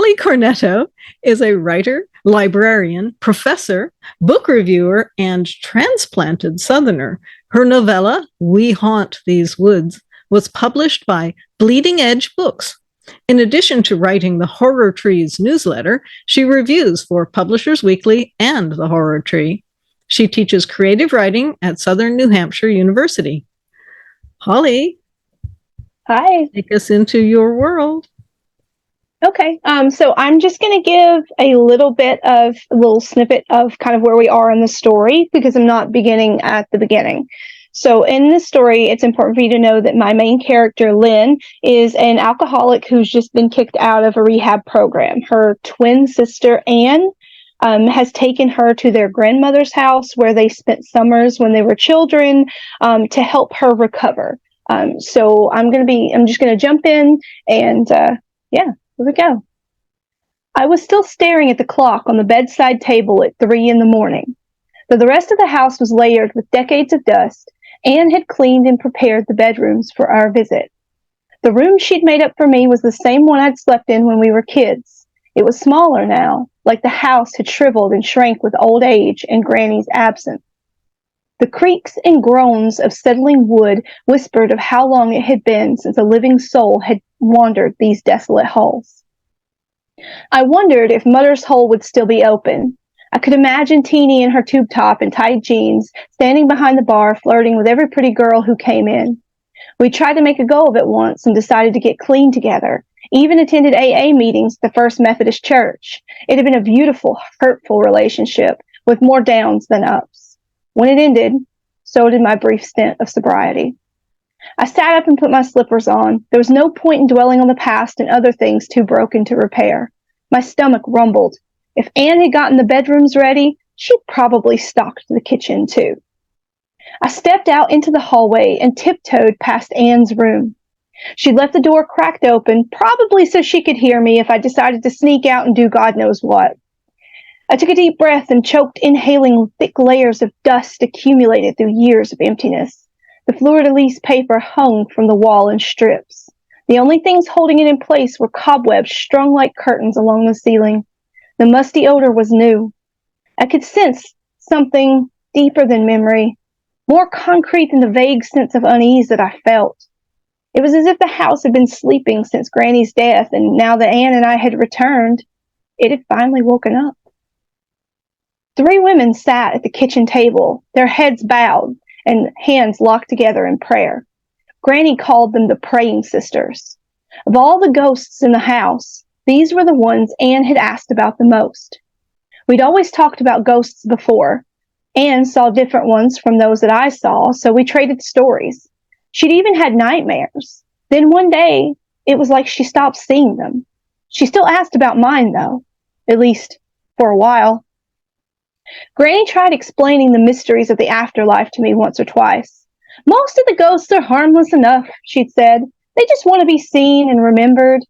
Holley Cornetto is a writer, librarian, professor, book reviewer, and transplanted Southerner. Her novella, We Haunt These Woods, was published by Bleeding Edge Books. In addition to writing the Horror Trees newsletter, she reviews for Publishers Weekly and the Horror Tree. She teaches creative writing at Southern New Hampshire University. Holley. Hi. Take us into your world. Okay, so I'm just going to give a little snippet of kind of where we are in the story, because I'm not beginning at the beginning. So in this story, it's important for you to know that my main character, Lynn, is an alcoholic who's just been kicked out of a rehab program. Her twin sister, Anne, has taken her to their grandmother's house where they spent summers when they were children, to help her recover. So I'm just going to jump in and, here we go. I was still staring at the clock on the bedside table at 3 a.m. Though the rest of the house was layered with decades of dust, Anne had cleaned and prepared the bedrooms for our visit. The room she'd made up for me was the same one I'd slept in when we were kids. It was smaller now, like the house had shriveled and shrank with old age and Granny's absence. The creaks and groans of settling wood whispered of how long it had been since a living soul had wandered these desolate halls. I wondered if Mother's Hole would still be open. I could imagine Teeny in her tube top and tight jeans, standing behind the bar, flirting with every pretty girl who came in. We tried to make a go of it once and decided to get clean together, even attended AA meetings at the First Methodist Church. It had been a beautiful, hurtful relationship with more downs than ups. When it ended, so did my brief stint of sobriety. I sat up and put my slippers on. There was no point in dwelling on the past and other things too broken to repair. My stomach rumbled. If Anne had gotten the bedrooms ready, she'd probably stocked the kitchen too. I stepped out into the hallway and tiptoed past Anne's room. She'd left the door cracked open, probably so she could hear me if I decided to sneak out and do God knows what. I took a deep breath and choked, inhaling thick layers of dust accumulated through years of emptiness. The fleur-de-lis paper hung from the wall in strips. The only things holding it in place were cobwebs strung like curtains along the ceiling. The musty odor was new. I could sense something deeper than memory, more concrete than the vague sense of unease that I felt. It was as if the house had been sleeping since Granny's death, and now that Anne and I had returned, it had finally woken up. 3 women sat at the kitchen table, their heads bowed and hands locked together in prayer. Granny called them the Praying Sisters. Of all the ghosts in the house, these were the ones Anne had asked about the most. We'd always talked about ghosts before. Anne saw different ones from those that I saw, so we traded stories. She'd even had nightmares. Then one day, it was like she stopped seeing them. She still asked about mine, though, at least for a while. Granny tried explaining the mysteries of the afterlife to me once or twice. Most of the ghosts are harmless enough, she'd said. They just want to be seen and remembered.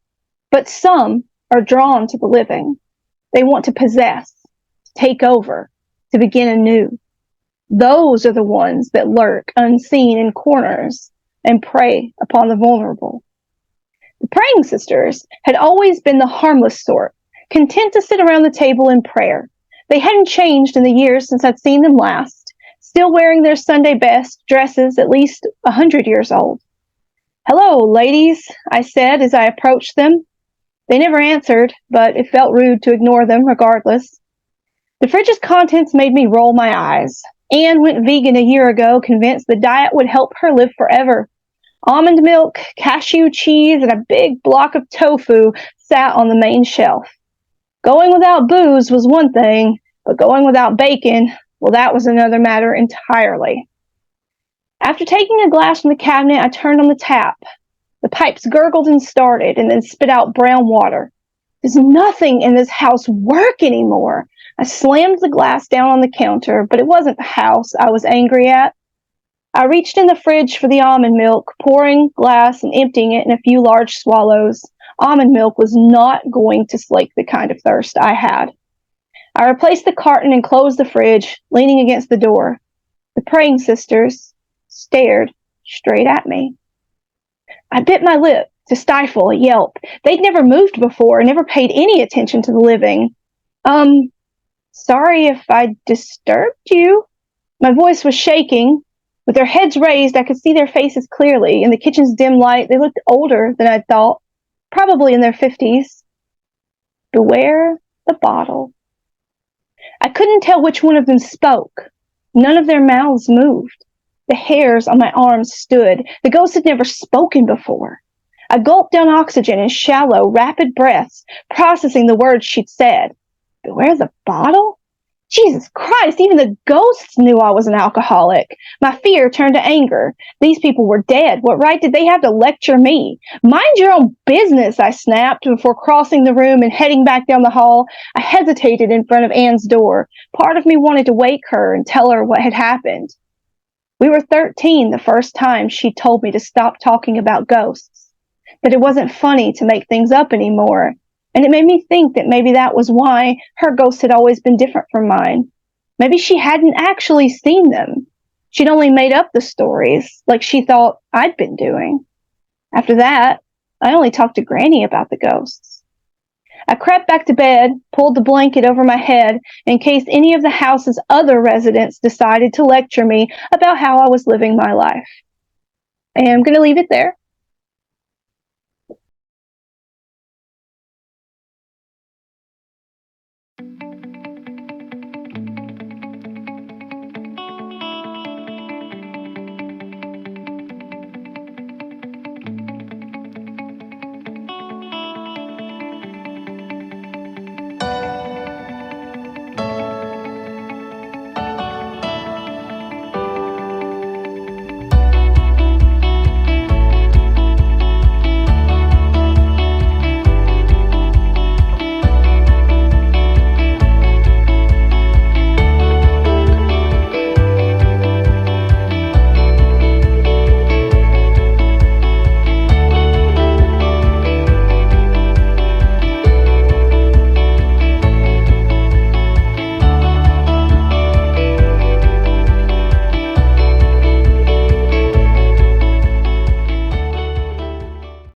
But some are drawn to the living. They want to possess, to take over, to begin anew. Those are the ones that lurk unseen in corners and prey upon the vulnerable. The Praying Sisters had always been the harmless sort, content to sit around the table in prayer. They hadn't changed in the years since I'd seen them last, still wearing their Sunday best dresses, at least 100 years old. "Hello, ladies," I said as I approached them. They never answered, but it felt rude to ignore them regardless. The fridge's contents made me roll my eyes. Anne went vegan a year ago, convinced the diet would help her live forever. Almond milk, cashew cheese, and a big block of tofu sat on the main shelf. Going without booze was one thing, but going without bacon, well, that was another matter entirely. After taking a glass from the cabinet, I turned on the tap. The pipes gurgled and started, and then spit out brown water. Does nothing in this house work anymore? I slammed the glass down on the counter, but it wasn't the house I was angry at. I reached in the fridge for the almond milk, pouring glass and emptying it in a few large swallows. Almond milk was not going to slake the kind of thirst I had. I replaced the carton and closed the fridge, leaning against the door. The Praying Sisters stared straight at me. I bit my lip to stifle a yelp. They'd never moved before, never paid any attention to the living. Sorry if I disturbed you. My voice was shaking. With their heads raised, I could see their faces clearly. In the kitchen's dim light, they looked older than I'd thought, probably in their 50s. Beware the bottle. I couldn't tell which one of them spoke. None of their mouths moved. The hairs on my arms stood. The ghost had never spoken before. I gulped down oxygen in shallow, rapid breaths, processing the words she'd said. Beware the bottle? Jesus Christ, even the ghosts knew I was an alcoholic. My fear turned to anger. These people were dead. What right did they have to lecture me? Mind your own business, I snapped before crossing the room and heading back down the hall. I hesitated in front of Anne's door. Part of me wanted to wake her and tell her what had happened. We were 13 the first time she told me to stop talking about ghosts, that it wasn't funny to make things up anymore. And it made me think that maybe that was why her ghost had always been different from mine. Maybe she hadn't actually seen them. She'd only made up the stories, like she thought I'd been doing. After that, I only talked to Granny about the ghosts. I crept back to bed, pulled the blanket over my head in case any of the house's other residents decided to lecture me about how I was living my life. And I'm going to leave it there.